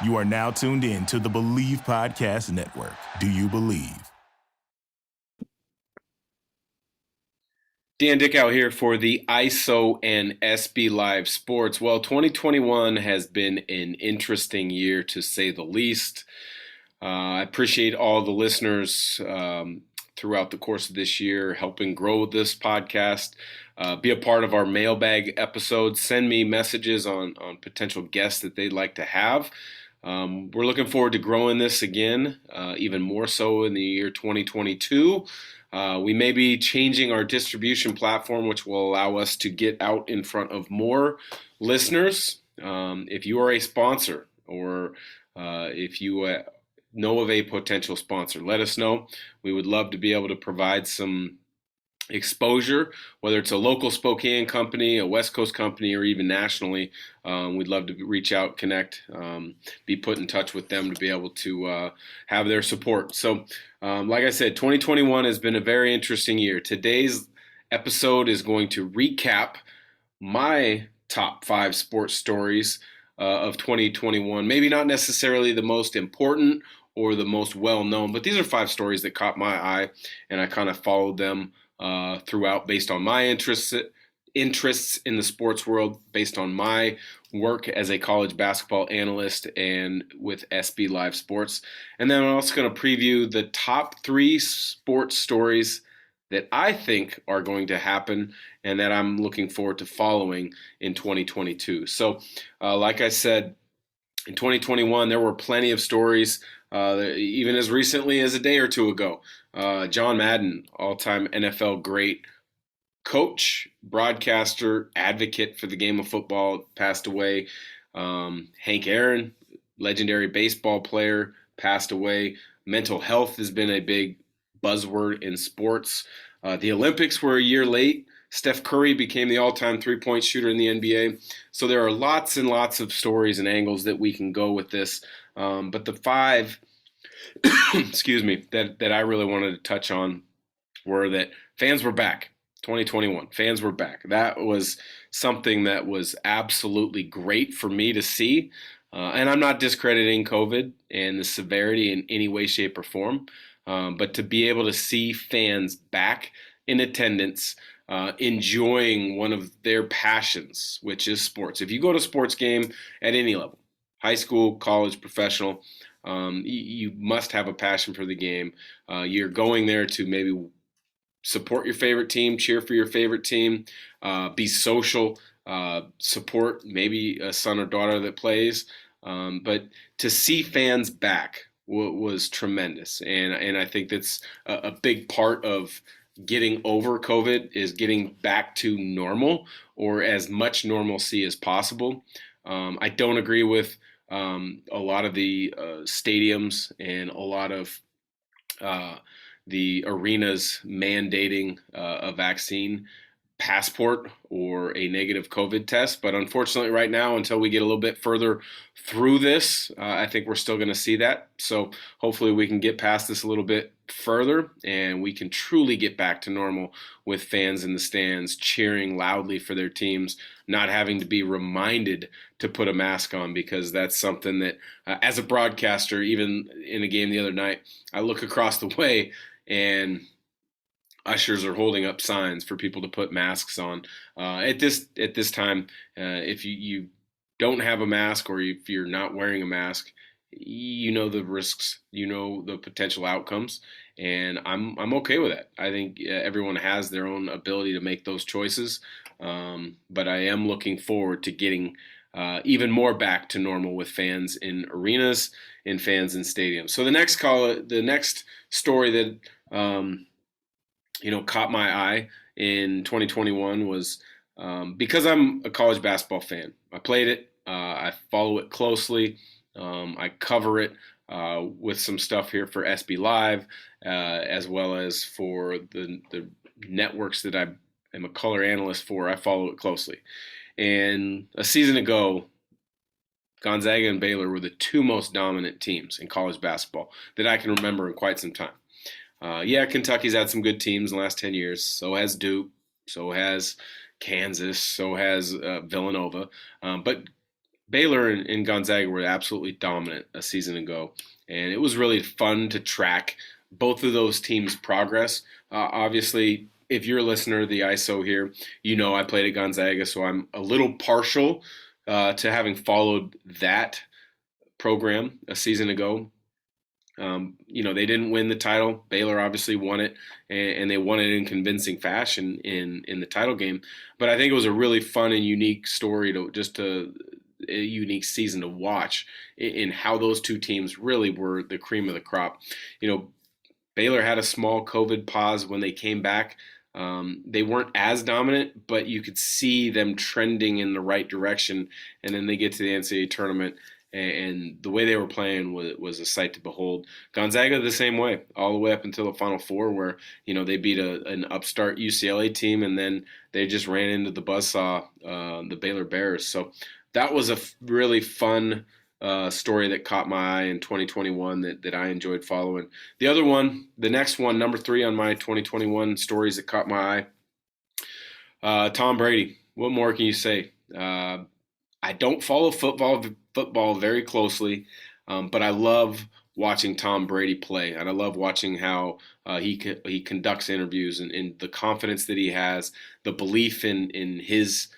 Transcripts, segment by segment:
You are now tuned in to the Believe Podcast Network. Do you believe? Dan Dickow here for the ISO and SB Live Sports. Well, 2021 has been an interesting year, to say the least. I appreciate all the listeners throughout the course of this year helping grow this podcast. Be a part of our mailbag episodes. Send me messages on potential guests that they'd like to have. We're looking forward to growing this again, even more so in the year 2022. We may be changing our distribution platform, which will allow us to get out in front of more listeners. If you are a sponsor or if you know of a potential sponsor, let us know. We would love to be able to provide some exposure, whether it's a local Spokane company, a West Coast company, or even nationally. We'd love to reach out, connect, be put in touch with them to be able to have their support. So, like I said, 2021 has been a very interesting year. Today's episode is going to recap my top 5 sports stories of 2021. Maybe not necessarily the most important or the most well-known, but these are 5 stories that caught my eye, and I kind of followed them throughout based on my interests in the sports world, based on my work as a college basketball analyst and with SB Live Sports. And then I'm also going to preview the top 3 sports stories that I think are going to happen and that I'm looking forward to following in 2022. So like I said, in 2021, there were plenty of stories, even as recently as a day or two ago. John Madden, all-time NFL great coach, broadcaster, advocate for the game of football, passed away. Hank Aaron, legendary baseball player, passed away. Mental health has been a big buzzword in sports. The Olympics were a year late. Steph Curry became the all-time three-point shooter in the NBA. So there are lots and lots of stories and angles that we can go with this. But the 5, that I really wanted to touch on were that fans were back. 2021, fans were back. That was something that was absolutely great for me to see. And I'm not discrediting COVID and the severity in any way, shape, or form. But to be able to see fans back in attendance, enjoying one of their passions, which is sports. If you go to a sports game at any level, high school, college, professional, you must have a passion for the game. You're going there to maybe support your favorite team, cheer for your favorite team, be social, support maybe a son or daughter that plays. But to see fans back was tremendous. And I think that's a big part of getting over COVID is getting back to normal or as much normalcy as possible. I don't agree with a lot of the stadiums and a lot of the arenas mandating a vaccine passport or a negative COVID test. But unfortunately right now, until we get a little bit further through this, I think we're still going to see that. So hopefully we can get past this a little bit further and we can truly get back to normal with fans in the stands cheering loudly for their teams, not having to be reminded to put a mask on, because that's something that as a broadcaster, even in a game the other night, I look across the way and ushers are holding up signs for people to put masks on. At this time, if you don't have a mask or if you're not wearing a mask, you know the risks, you know the potential outcomes, and I'm okay with that. I think everyone has their own ability to make those choices, but I am looking forward to getting even more back to normal with fans in arenas and fans in stadiums. So the next story that caught my eye in 2021 was because I'm a college basketball fan. I played it. I follow it closely. I cover it with some stuff here for SB Live, as well as for the networks that I am a color analyst for. I follow it closely. And a season ago, Gonzaga and Baylor were the 2 most dominant teams in college basketball that I can remember in quite some time. Kentucky's had some good teams in the last 10 years. So has Duke. So has Kansas. So has Villanova. But Baylor and Gonzaga were absolutely dominant a season ago, and it was really fun to track both of those teams' progress. Obviously, if you're a listener to the ISO here, you know I played at Gonzaga, so I'm a little partial to having followed that program a season ago. They didn't win the title. Baylor obviously won it, and they won it in convincing fashion in the title game. But I think it was a really fun and unique story a unique season to watch in how those two teams really were the cream of the crop. Baylor had a small COVID pause when they came back. They weren't as dominant, but you could see them trending in the right direction. And then they get to the NCAA tournament, and the way they were playing was a sight to behold. Gonzaga the same way, all the way up until the Final Four, where they beat an upstart UCLA team, and then they just ran into the buzzsaw, the Baylor Bears. So that was a really fun story that caught my eye in 2021 that I enjoyed following. The next one, number 3 on my 2021 stories that caught my eye, Tom Brady. What more can you say? I don't follow football very closely, but I love watching Tom Brady play, and I love watching how he conducts interviews and the confidence that he has, the belief in his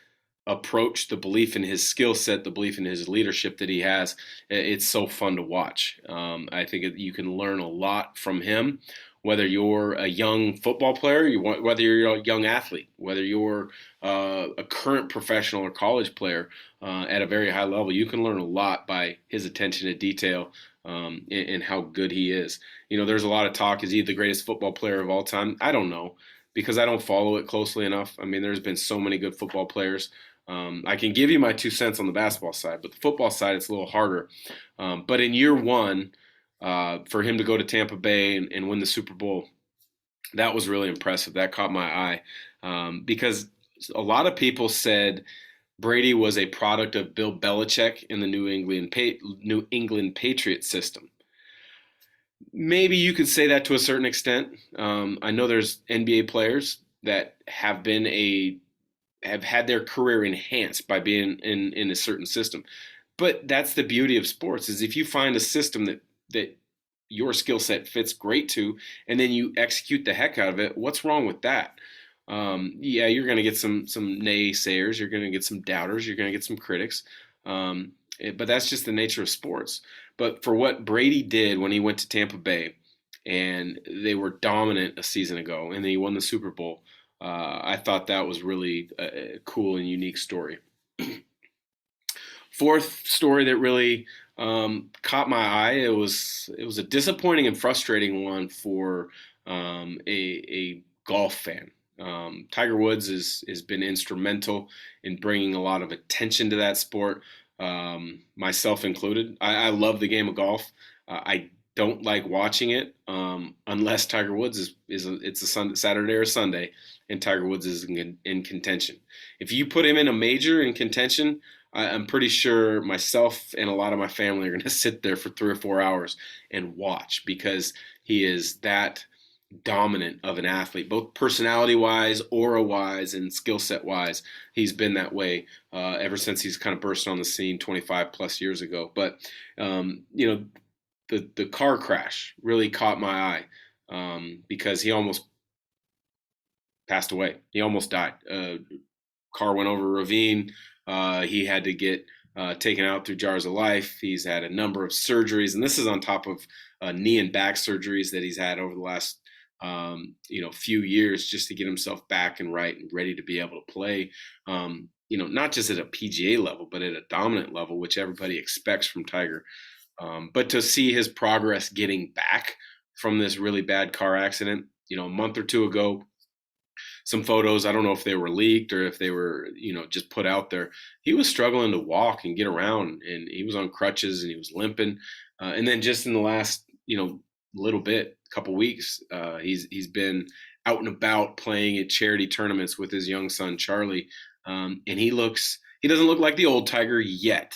approach, the belief in his skill set, the belief in his leadership that he has. It's so fun to watch. I think you can learn a lot from him, whether you're a young football player, whether you're a young athlete, whether you're a current professional or college player at a very high level. You can learn a lot by his attention to detail and how good he is. There's a lot of talk. Is he the greatest football player of all time? I don't know, because I don't follow it closely enough. I mean, there's been so many good football players. I can give you my 2 cents on the basketball side, but the football side, it's a little harder. But in year one, for him to go to Tampa Bay and win the Super Bowl, that was really impressive. That caught my eye because a lot of people said Brady was a product of Bill Belichick in the New England Patriot system. Maybe you could say that to a certain extent. I know there's NBA players that have had their career enhanced by being in a certain system. But that's the beauty of sports, is if you find a system that your skill set fits great to, and then you execute the heck out of it, what's wrong with that? Yeah, you're going to get some naysayers, you're going to get some doubters, you're going to get some critics, but that's just the nature of sports. But for what Brady did when he went to Tampa Bay, and they were dominant a season ago, and then he won the Super Bowl, I thought that was really a cool and unique story. Fourth story that really caught my eye. It was a disappointing and frustrating one for a golf fan. Tiger Woods has been instrumental in bringing a lot of attention to that sport, myself included. I love the game of golf. I don't like watching it unless Tiger Woods it's a Saturday or Sunday, and Tiger Woods is in contention. If you put him in a major in contention, I'm pretty sure myself and a lot of my family are going to sit there for 3 or 4 hours and watch, because he is that dominant of an athlete, both personality-wise, aura-wise, and skill set-wise. He's been that way ever since he's kind of burst on the scene 25 plus years ago. But the car crash really caught my eye because he almost passed away. He almost died. Car went over a ravine. He had to get taken out through jars of life. He's had a number of surgeries, and this is on top of knee and back surgeries that he's had over the last few years, just to get himself back and right and ready to be able to play. Not just at a PGA level, but at a dominant level, which everybody expects from Tiger. But to see his progress getting back from this really bad car accident, a month or 2 ago, some photos, I don't know if they were leaked or if they were, just put out there. He was struggling to walk and get around, and he was on crutches and he was limping. And then just in the last, little bit, couple weeks, he's been out and about playing at charity tournaments with his young son, Charlie. And he doesn't look like the old Tiger yet.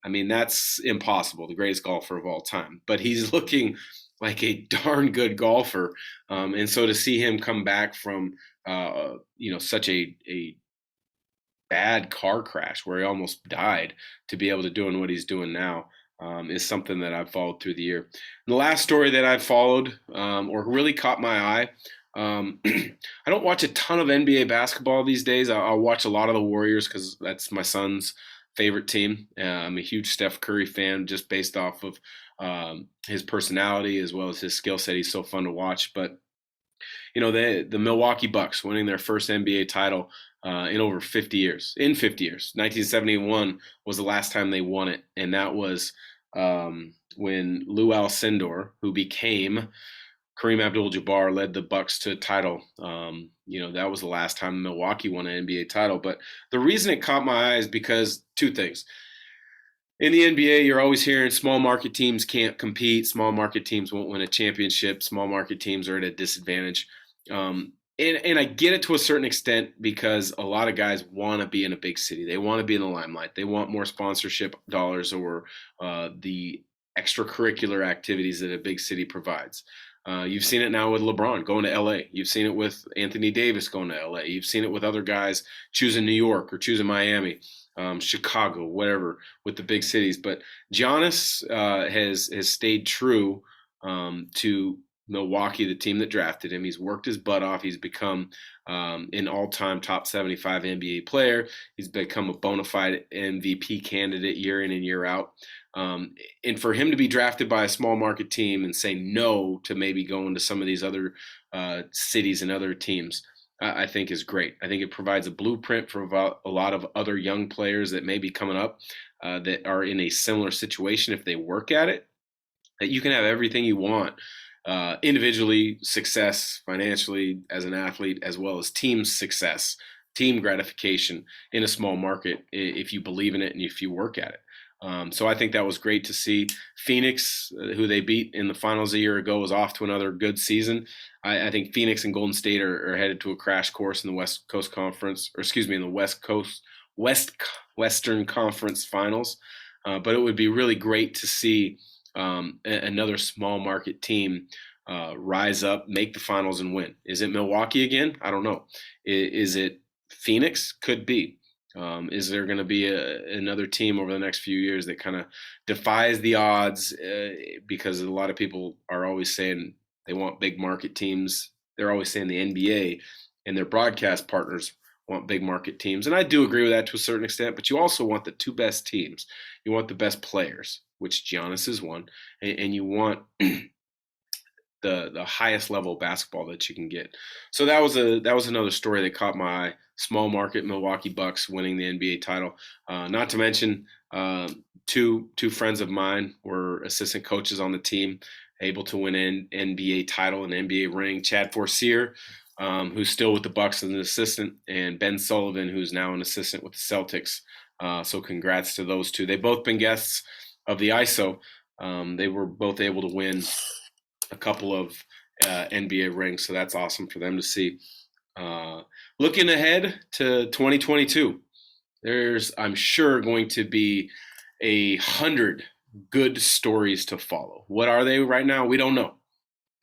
I mean, that's impossible, the greatest golfer of all time, but he's looking like a darn good golfer. And so to see him come back from, such a bad car crash where he almost died to be able to doing what he's doing now. Is something that I've followed through the year. And the last story that I've followed or really caught my eye, I don't watch a ton of NBA basketball these days. I'll watch a lot of the Warriors because that's my son's favorite team. I'm a huge Steph Curry fan just based off of his personality as well as his skill set. He's so fun to watch. But the Milwaukee Bucks winning their first NBA title in over 50 years. In 50 years, 1971 was the last time they won it, and that was when Lou Alcindor, who became Kareem Abdul-Jabbar, led the Bucks to a title. That was the last time Milwaukee won an NBA title. But the reason it caught my eye is because two things. In the NBA, you're always hearing small market teams can't compete. Small market teams won't win a championship. Small market teams are at a disadvantage. And I get it to a certain extent because a lot of guys want to be in a big city. They want to be in the limelight. They want more sponsorship dollars or the extracurricular activities that a big city provides. You've seen it now with LeBron going to LA. You've seen it with Anthony Davis going to LA. You've seen it with other guys choosing New York or choosing Miami, Chicago, whatever, with the big cities. But Giannis has stayed true to Milwaukee, the team that drafted him. He's worked his butt off. He's become an all-time top 75 NBA player. He's become a bona fide MVP candidate year in and year out. And for him to be drafted by a small market team and say no to maybe going to some of these other cities and other teams, I think is great. I think it provides a blueprint for a lot of other young players that may be coming up that are in a similar situation if they work at it, that you can have everything you want. Individually, success, financially, as an athlete, as well as team success, team gratification in a small market if you believe in it and if you work at it. So I think that was great to see. Phoenix, who they beat in the finals a year ago, was off to another good season. I think Phoenix and Golden State are headed to a crash course in the West Coast Conference, in the Western Conference Finals. But it would be really great to see another small market team rise up, make the finals, and win. Is it Milwaukee again? I don't know. Is it Phoenix? Could be. Is there going to be another team over the next few years that kind of defies the odds? Because a lot of people are always saying they want big market teams. They're always saying the NBA and their broadcast partners want big market teams. And I do agree with that to a certain extent, but you also want the two best teams. You want the best players, which Giannis is one, and you want the highest level of basketball that you can get. So that was another story that caught my eye. Small market Milwaukee Bucks winning the NBA title. Not to mention two friends of mine were assistant coaches on the team, able to win an NBA title, an NBA ring. Chad Forcier, who's still with the Bucks as an assistant, and Ben Sullivan, who's now an assistant with the Celtics. So congrats to those two. They've both been guests of the ISO. They were both able to win a couple of NBA rings, so that's awesome for them to see. Looking ahead to 2022, there's, I'm sure, going to be 100 good stories to follow. What are they right now? We don't know.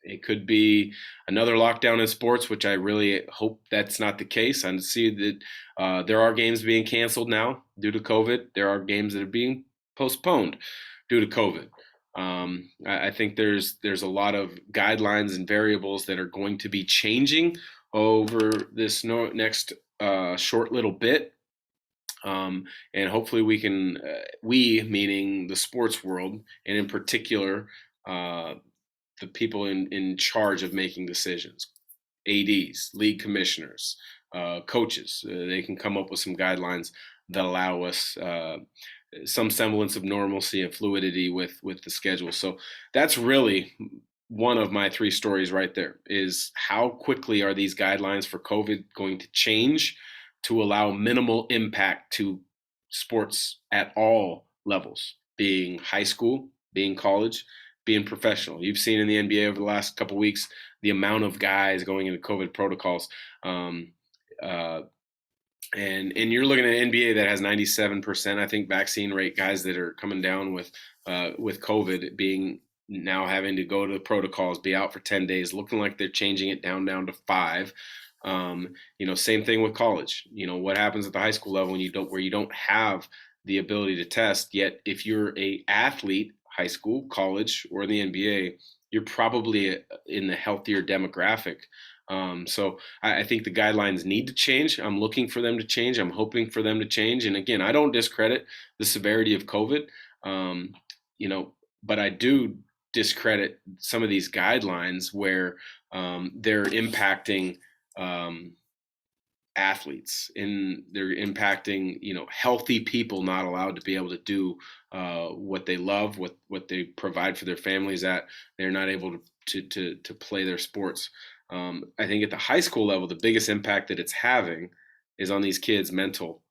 It could be another lockdown in sports, which I really hope that's not the case. I see that there are games being canceled now due to COVID. There are games that are being postponed due to COVID. I think there's a lot of guidelines and variables that are going to be changing over this next short little bit. And hopefully we can, meaning the sports world, and in particular, the people in charge of making decisions, ADs, league commissioners, coaches, they can come up with some guidelines that allow us some semblance of normalcy and fluidity with the schedule. So that's really one of my three stories right there, is how quickly are these guidelines for COVID going to change to allow minimal impact to sports at all levels, being high school, being college, being professional. You've seen in the NBA over the last couple of weeks the amount of guys going into COVID protocols. And you're looking at an NBA that has 97%, I think, vaccine rate, guys that are coming down with COVID, being now having to go to the protocols, be out for 10 days, looking like they're changing it down to 5. Same thing with college. What happens at the high school level when where you don't have the ability to test yet? If you're a athlete, high school, college, or the NBA, you're probably in the healthier demographic. So I think the guidelines need to change. I'm looking for them to change. I'm hoping for them to change. And again, I don't discredit the severity of COVID, um, but I do discredit some of these guidelines where they're impacting athletes, and they're impacting healthy people not allowed to be able to do what they love, what they provide for their families, that they're not able to play their sports. I think at the high school level, the biggest impact that it's having is on these kids' mental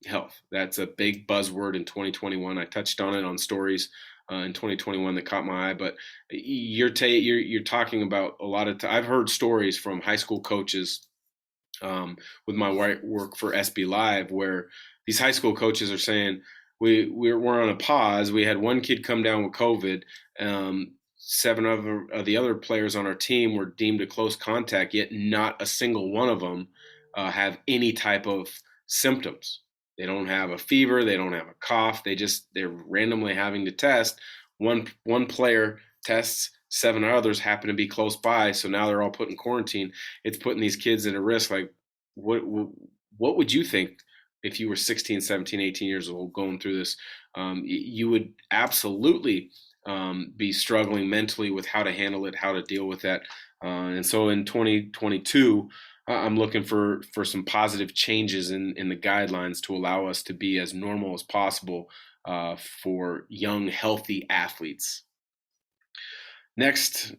health. That's a big buzzword in 2021. I touched on it on stories in 2021 that caught my eye. But you're talking about a lot of. I've heard stories from high school coaches with my work for SB Live, where these high school coaches are saying we're on a pause. We had one kid come down with COVID. 7 of the other players on our team were deemed a close contact, yet not a single one of them have any type of symptoms. They don't have a fever. They don't have a cough. They're randomly having to test. One player tests, 7 others happen to be close by, so now they're all put in quarantine. It's putting these kids at a risk. Like, what would you think if you were 16, 17, 18 years old going through this? You would absolutely be struggling mentally with how to handle it, how to deal with that. And so in 2022, I'm looking for some positive changes in the guidelines to allow us to be as normal as possible for young, healthy athletes. Next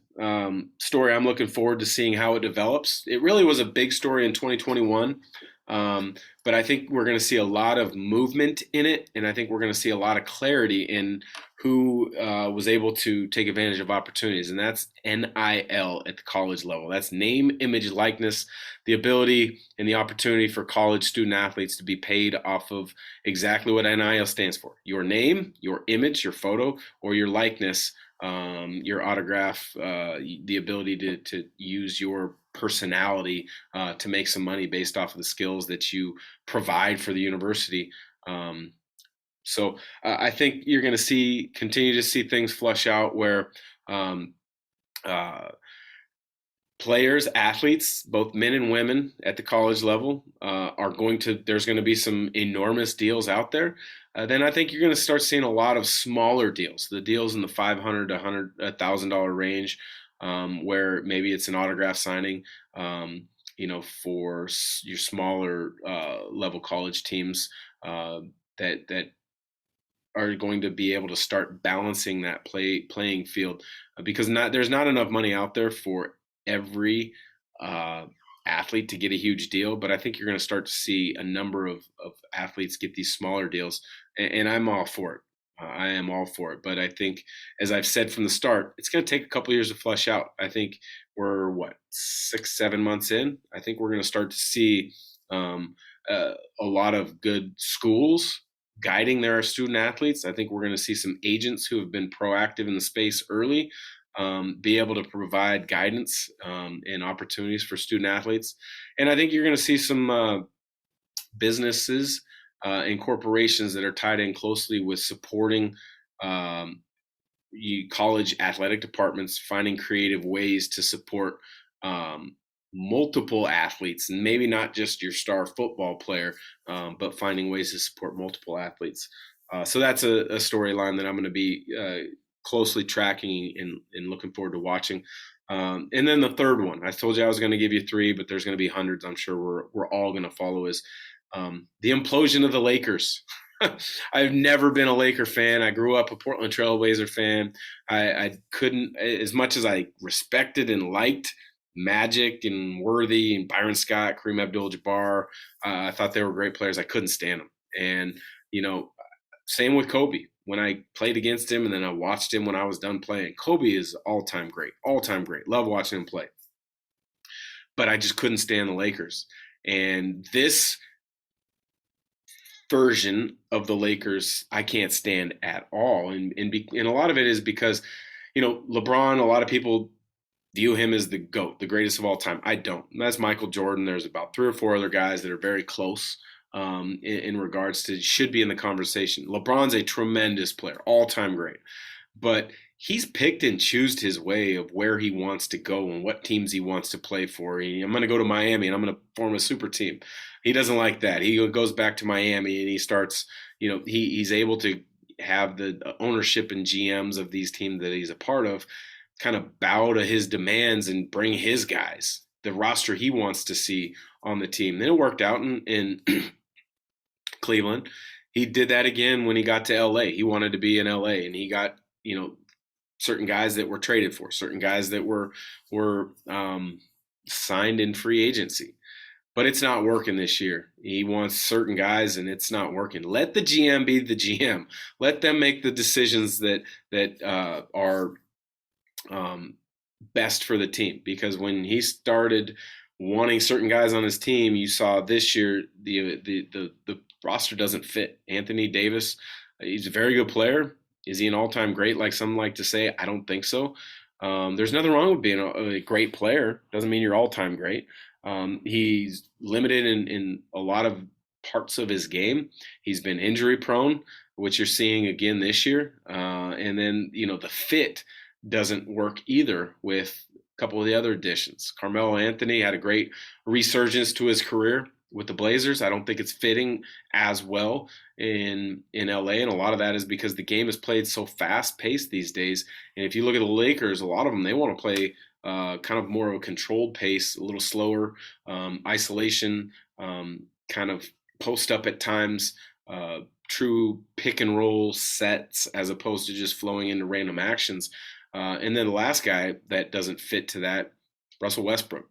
story, I'm looking forward to seeing how it develops. It really was a big story in 2021, but I think we're going to see a lot of movement in it, and I think we're going to see a lot of clarity in who was able to take advantage of opportunities, and that's NIL at the college level. That's name, image, likeness, the ability and the opportunity for college student athletes to be paid off of exactly what NIL stands for: your name, your image, your photo, or your likeness, your autograph, the ability to use your personality to make some money based off of the skills that you provide for the university. So I think you're going to continue to see things flush out where players, athletes, both men and women at the college level there's going to be some enormous deals out there. Then I think you're going to start seeing a lot of smaller deals, the deals in the $500 to $100,000 range, where maybe it's an autograph signing, for your smaller level college teams that are going to be able to start balancing that playing field, because there's not enough money out there for every athlete to get a huge deal. But I think you're going to start to see a number of athletes get these smaller deals, and I'm all for it. I am all for it. But I think, as I've said from the start, it's going to take a couple years to flesh out. I think we're 6-7 months in. I think we're going to start to see a lot of good schools guiding their student athletes. I think we're going to see some agents who have been proactive in the space early be able to provide guidance and opportunities for student athletes. And I think you're going to see some businesses and corporations that are tied in closely with supporting college athletic departments, finding creative ways to support multiple athletes, and maybe not just your star football player, but finding ways to support multiple athletes. So that's a storyline that I'm going to be closely tracking and looking forward to watching. And then the third one, I told you I was going to give you 3, but there's going to be hundreds. I'm sure we're all going to follow, is the implosion of the Lakers. I've never been a Laker fan. I grew up a Portland Trailblazer fan. I couldn't, as much as I respected and liked Magic and Worthy and Byron Scott, Kareem Abdul-Jabbar, I thought they were great players. I couldn't stand them. And, same with Kobe. When I played against him and then I watched him when I was done playing, Kobe is all-time great. Love watching him play. But I just couldn't stand the Lakers. And this version of the Lakers I can't stand at all. And a lot of it is because, LeBron, a lot of people view him as the GOAT, the greatest of all time. I don't. That's Michael Jordan. There's about 3 or 4 other guys that are very close in regards to should be in the conversation. LeBron's a tremendous player, all-time great. But he's picked and choosed his way of where he wants to go and what teams he wants to play for. I'm going to go to Miami and I'm going to form a super team. He doesn't like that. He goes back to Miami and he starts, he's able to have the ownership and GMs of these teams that he's a part of kind of bow to his demands and bring his guys, the roster he wants to see on the team. Then it worked out in Cleveland. He did that again when he got to LA. He wanted to be in LA and he got, certain guys that were traded for, certain guys that were signed in free agency. But it's not working this year. He wants certain guys, and it's not working. Let the GM be the GM. Let them make the decisions that are best for the team. Because when he started wanting certain guys on his team, you saw this year the roster doesn't fit. Anthony Davis, he's a very good player. Is he an all-time great like some like to say? I don't think so. There's nothing wrong with being a great player. Doesn't mean you're all-time great. He's limited in a lot of parts of his game. He's been injury prone, which you're seeing again this year. And then, the fit doesn't work either with a couple of the other additions. Carmelo Anthony had a great resurgence to his career with the Blazers. I don't think it's fitting as well in LA. And a lot of that is because the game is played so fast paced these days. And if you look at the Lakers, a lot of them, they want to play kind of more of a controlled pace, a little slower, isolation, kind of post up at times, true pick and roll sets as opposed to just flowing into random actions. And then the last guy that doesn't fit to that, Russell Westbrook.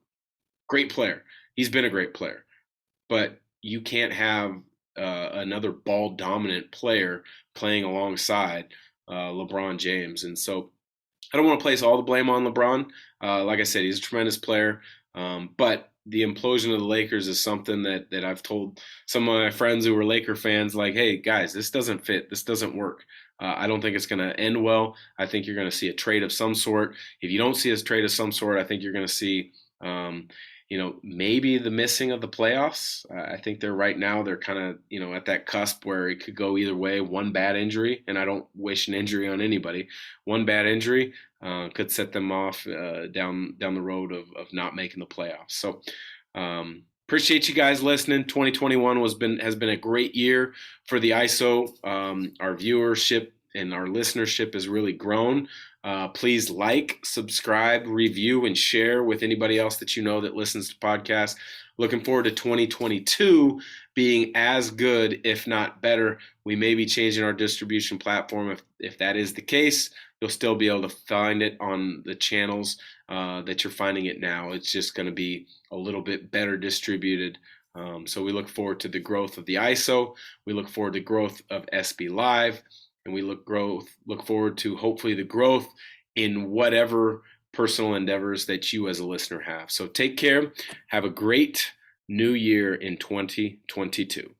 Great player. He's been a great player. But you can't have another ball dominant player playing alongside LeBron James. And so I don't want to place all the blame on LeBron. Like I said, he's a tremendous player. But the implosion of the Lakers is something that I've told some of my friends who were Laker fans, like, hey, guys, this doesn't fit. This doesn't work. I don't think it's going to end well. I think you're going to see a trade of some sort. If you don't see a trade of some sort, I think you're going to see maybe the missing of the playoffs. I think they're kind of, at that cusp where it could go either way. One bad injury, and I don't wish an injury on anybody. One bad injury could set them off down the road of not making the playoffs. So appreciate you guys listening. 2021 has been a great year for the ISO. Our viewership and our listenership has really grown. Please like, subscribe, review, and share with anybody else that you know that listens to podcasts. Looking forward to 2022 being as good, if not better. We may be changing our distribution platform. If that is the case, you'll still be able to find it on the channels that you're finding it now. It's just going to be a little bit better distributed. So we look forward to the growth of the ISO. We look forward to growth of SB Live. And we look forward to hopefully the growth in whatever personal endeavors that you as a listener have. So take care. Have a great new year in 2022.